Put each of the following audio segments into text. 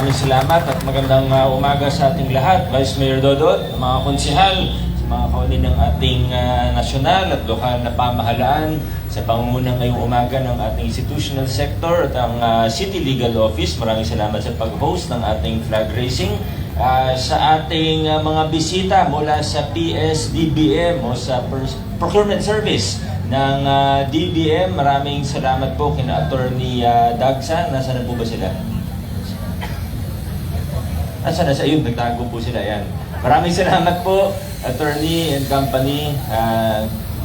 maraming salamat at magandang umaga sa ating lahat. Vice Mayor Dodot, mga konsihal, sa mga kaunin ng ating nasyonal at lokal na pamahalaan, sa pangunguna ngayong umaga ng ating institutional sector at ang City Legal Office. Maraming salamat sa pag-host ng ating flag raising. Sa ating mga bisita mula sa PSDBM o sa Procurement Service ng DBM, maraming salamat po kina Attorney Dagsa. Nasaan na po ba sila? Nasaan na sa iyo? Nagtago po sila. Yan. Maraming salamat po, Attorney and Company.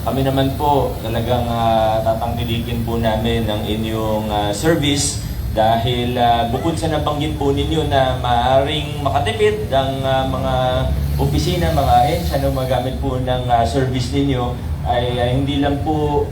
Kami naman po talagang tatangkilikin po namin ng inyong service dahil bukod sa nabanggit po ninyo na maaaring makatipid ang mga opisina, mga ahensya na magamit po ng service ninyo ay hindi lang po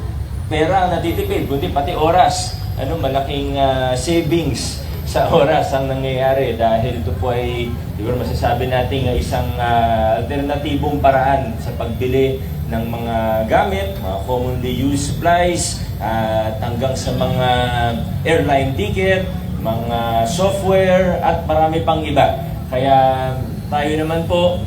pera ang natitipid, kundi pati oras. Malaking savings sa oras ang nangyayari dahil ito po ay siguro masasabi natin isang alternatibong paraan sa pagbili ng mga gamit, mga commonly used supplies, at hanggang sa mga airline ticket, mga software, at marami pang iba. Kaya tayo naman po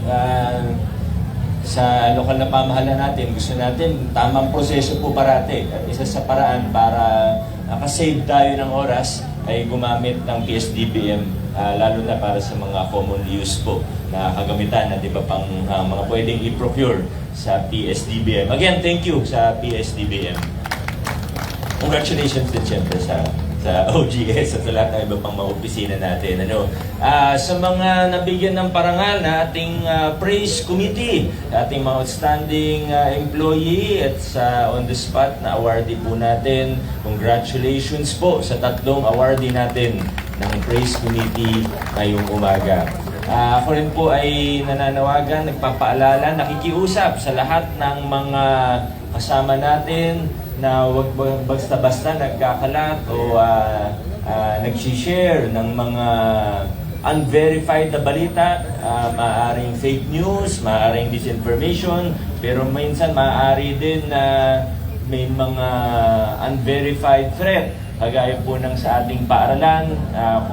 sa lokal na pamahalaan natin, gusto natin tamang proseso po parati. At isa sa paraan para nakasave tayo ng oras ay gumamit ng PSDBM, lalo na para sa mga common use po na kagamitan na pang mga pwedeng i-procure sa PSDBM. Again, thank you sa PSDBM. Congratulations din siyempre sa OGS at sa lahat ng iba pang mga opisina natin. Sa mga nabigyan ng parangal na ating praise committee, ating mga outstanding employee at sa on-the-spot na awardee po natin, congratulations po sa tatlong awardee natin ng praise committee ngayong umaga. Ako rin po ay nananawagan, nagpapaalala, nakikiusap sa lahat ng mga kasama natin na wag basta-basta nagkakalat o nag-share ng mga unverified na balita, maaaring fake news, maaaring disinformation, pero minsan maaari din na may mga unverified threat. Kagaya po ng sa ating paaralan,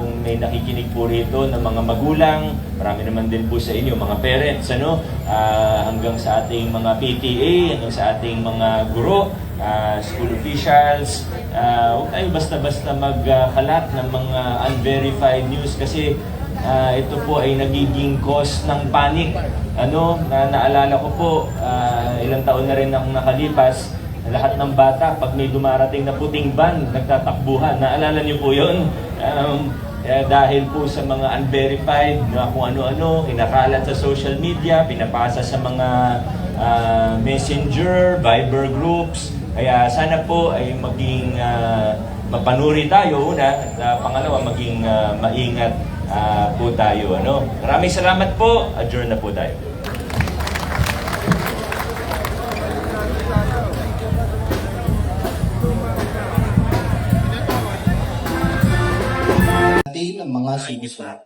kung may nakikinig po rito ng mga magulang, marami naman din po sa inyo, mga parents, hanggang sa ating mga PTA, hanggang sa ating mga guro, school officials, huwag tayo basta-basta magkalat ng mga unverified news kasi ito po ay nagiging cause ng panic. Naalala ko po, ilang taon na rin akong nakalipas, lahat ng bata, pag may dumarating na puting van, nagtatakbuhan. Naalala niyo po yun? Dahil po sa mga unverified na kung ano-ano, kinakalat sa social media, pinapasa sa mga messenger, Viber groups. Kaya sana po ay maging mapanuri tayo una, at pangalawa, maging maingat po tayo. Maraming salamat po. Adjourn na po tayo. Ang mga sumusunod.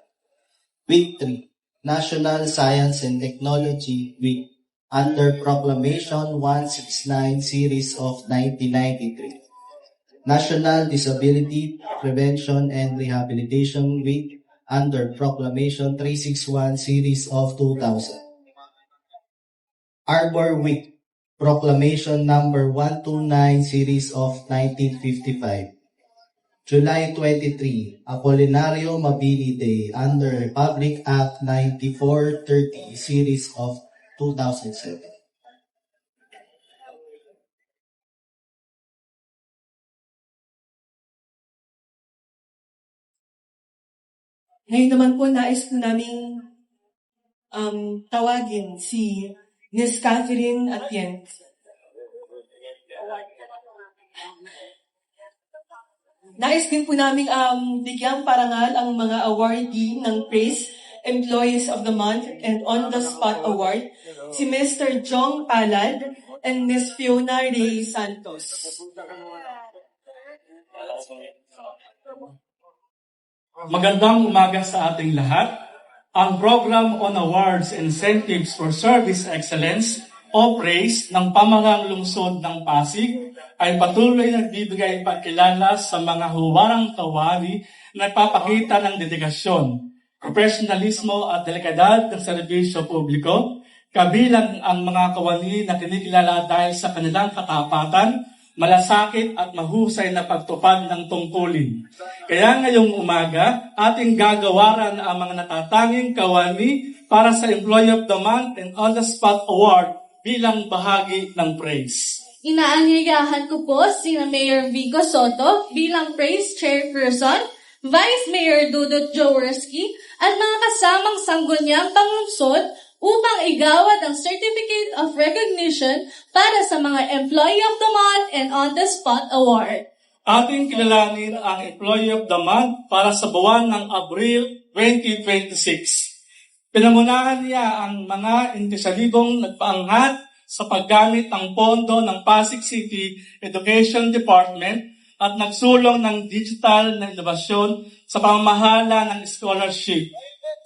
Week 3, National Science and Technology Week under Proclamation 169 Series of 1993. National Disability Prevention and Rehabilitation Week under Proclamation 361 Series of 2000. Arbor Week, Proclamation number 129 Series of 1955. July 23, Apolinario Mabini Day under Republic Act 9430 Series of 2007. Ngayon naman po, nais po namin tawagin si Ms. Catherine Atient. Nais din po namin bigyang parangal ang mga awardee ng Praise Employees of the Month and On the Spot Award, si Mr. Jong Palad and Ms. Fiona Reyes Santos. Magandang umaga sa ating lahat. Ang Program on Awards and Incentives for Service Excellence o PRAISE ng Pamahalang Lungsod ng Pasig ay patuloy nagbibigay pagkilala sa mga huwarang kawani nagpapakita ng dedikasyon, profesionalismo at delikadad ng serbisyo publiko, kabilang ang mga kawani na kinikilala dahil sa kanilang katapatan, malasakit at mahusay na pagtupad ng tungkulin. Kaya ngayong umaga, ating gagawaran ang mga natatanging kawani para sa Employee of the Month and On the Spot Award bilang bahagi ng praise. Inaanyayahan ko po si Mayor Vico Soto bilang Praise Chairperson, Vice Mayor Dudut Jaworski at mga kasamang sangguniang panglungsod upang igawad ang Certificate of Recognition para sa mga Employee of the Month and On the Spot Award. Ating kilalanin ang Employee of the Month para sa buwan ng Abril 2026. Pinamunahan niya ang mga indisalibong nagpaangat sa paggamit ng pondo ng Pasig City Education Department at nagsulong ng digital na inobasyon sa pamamahala ng scholarship.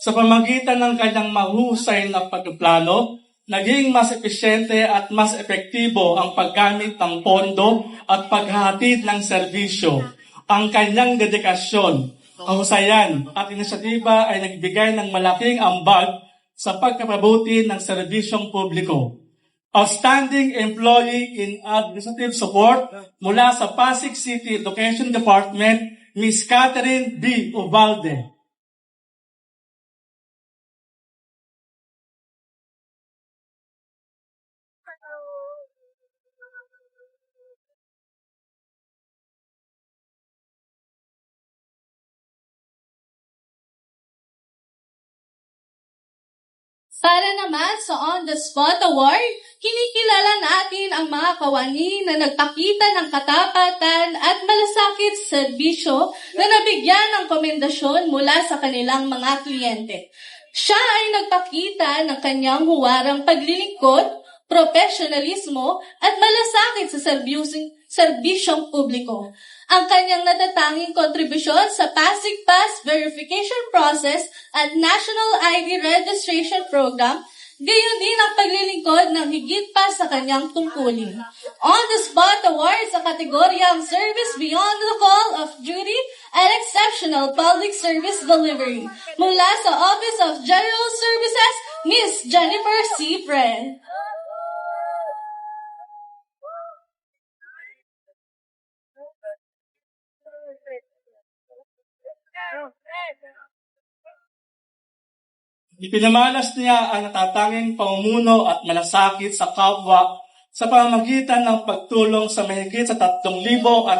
Sa pamagitan ng kanyang mahusay na pagplano, naging mas epesyente at mas epektibo ang paggamit ng pondo at paghahatid ng serbisyo. Ang kanyang dedikasyon, kahusayan at inisyatiba ay nagbigay ng malaking ambag sa pagkapabuti ng serbisyong publiko. Outstanding Employee in Administrative Support mula sa Pasig City Education Department, Ms. Catherine B. Ubalde. Para naman sa On the Spot Award, kinikilala natin ang mga kawani na nagpakita ng katapatan at malasakit serbisyo na nabigyan ng komendasyon mula sa kanilang mga kliyente. Siya ay nagpakita ng kanyang huwarang paglilingkod, profesionalismo at malasakit sa serbisyong publiko. Ang kanyang natatanging kontribusyon sa Pasig Pass Verification Process at National ID Registration Program, gayon din ang paglilingkod ng higit pa sa kanyang tungkulin. On the Spot Award sa kategoryang Service Beyond the Call of Duty and Exceptional Public Service Delivery mula sa Office of General Services, Ms. Jennifer C. Fred. Ipinamalas niya ang natatanging pamumuno at malasakit sa kapwa sa pamamagitan ng pagtulong sa mahigit sa 3,900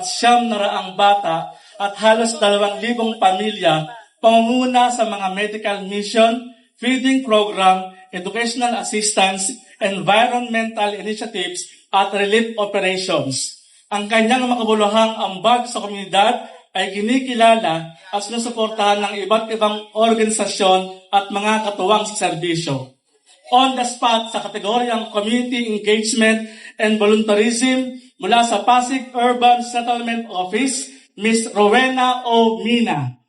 bata at halos 2,000 pamilya, pamumuna sa mga medical mission, feeding program, educational assistance, environmental initiatives at relief operations. Ang kanyang makabuluhang ambag sa komunidad ay kinikilala at sinusuportahan ng iba't ibang organisasyon at mga katuwang sa serbisyo. On the spot sa kategoryang Community Engagement and Volunteerism mula sa Pasig Urban Settlement Office, Ms. Rowena O. Mina.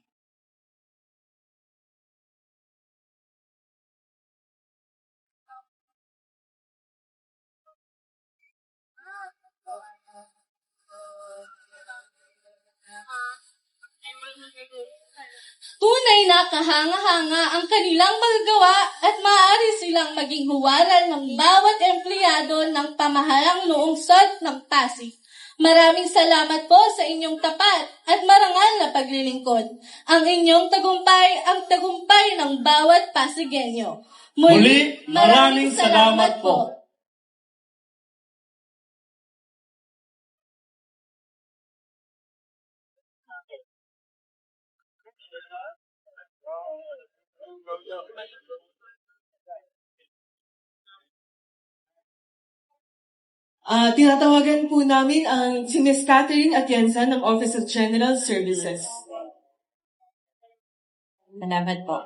Tunay na kahanga-hanga ang kanilang magagawa at maaari silang maging huwaran ng bawat empleyado ng pamahalang lungsod ng Pasig. Maraming salamat po sa inyong tapat at marangal na paglilingkod. Ang inyong tagumpay ang tagumpay ng bawat Pasigenyo. Muli, maraming salamat po. Tinatawagan po namin ang si Ms. Catherine Atienza ng Office of General Services. Salamat po.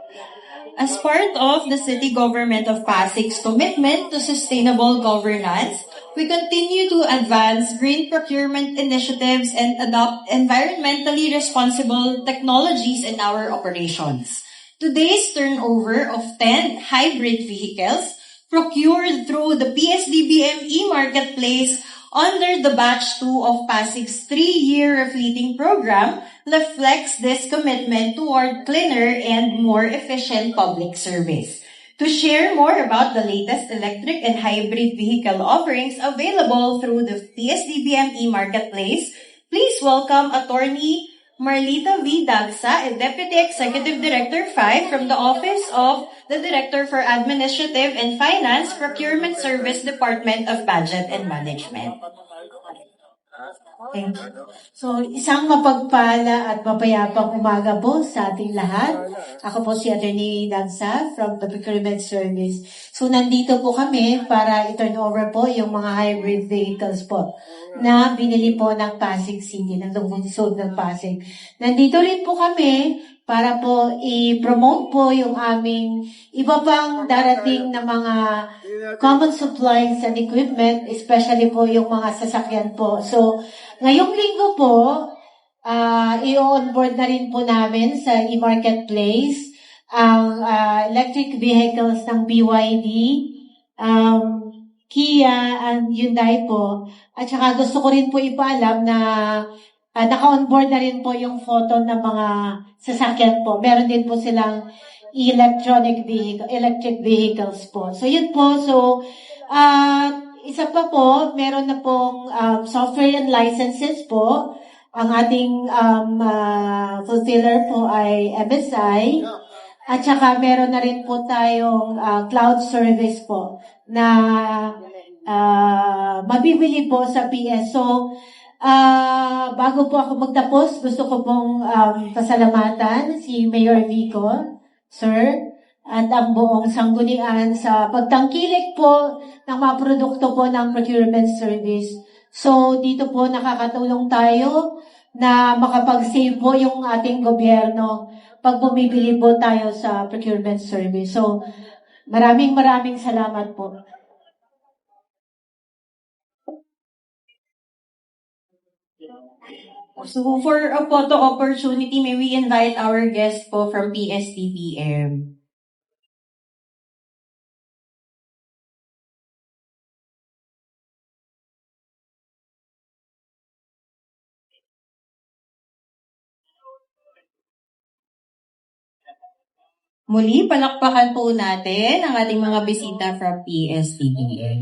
As part of the City Government of Pasig's commitment to sustainable governance, we continue to advance green procurement initiatives and adopt environmentally responsible technologies in our operations. Today's turnover of 10 hybrid vehicles procured through the PSDBM Marketplace under the Batch 2 of Pasig's 3-year refleeting program reflects this commitment toward cleaner and more efficient public service. To share more about the latest electric and hybrid vehicle offerings available through the PSDBME Marketplace, please welcome Attorney Marlita V. Dagsa, Deputy Executive Director 5 from the Office of the Director for Administrative and Finance, Procurement Service, Department of Budget and Management. Thank you. So, isang mapagpala at mapayapang umaga po sa ating lahat. Ako po si Attorney Dagsa from the Procurement Service. So, nandito po kami para i-turn over po yung mga hybrid vehicles po na binili po ng Pasig City, ng lungsod ng Pasig. Nandito rin po kami para po i-promote po yung aming iba pang darating na mga common supplies and equipment, especially po yung mga sasakyan po. So, ngayong linggo po, i-onboard na rin po namin sa e-marketplace ang electric vehicles ng BYD, Kia, and Hyundai po. At saka gusto ko rin po ipaalam na naka-onboard na rin po yung photo ng mga sasakyan po. Meron din po silang electric vehicles po. So, yun po. So, isa pa po, meron na pong software and licenses po. Ang ating fulfiller po ay MSI. At saka meron na rin po tayong cloud service po na mabibili po sa PS. So, bago po ako magtapos, gusto ko pong pasalamatan si Mayor Vico, Sir, at ang buong sanggunian sa pagtangkilik po ng mga produkto po ng procurement service. So, dito po nakakatulong tayo na makapag-save po yung ating gobyerno pag bumibili po tayo sa procurement service. So, maraming salamat po. So, for a photo opportunity, may we invite our guest po from PSDBM. Muli, palakpakan po natin ang ating mga bisita from PSDBM.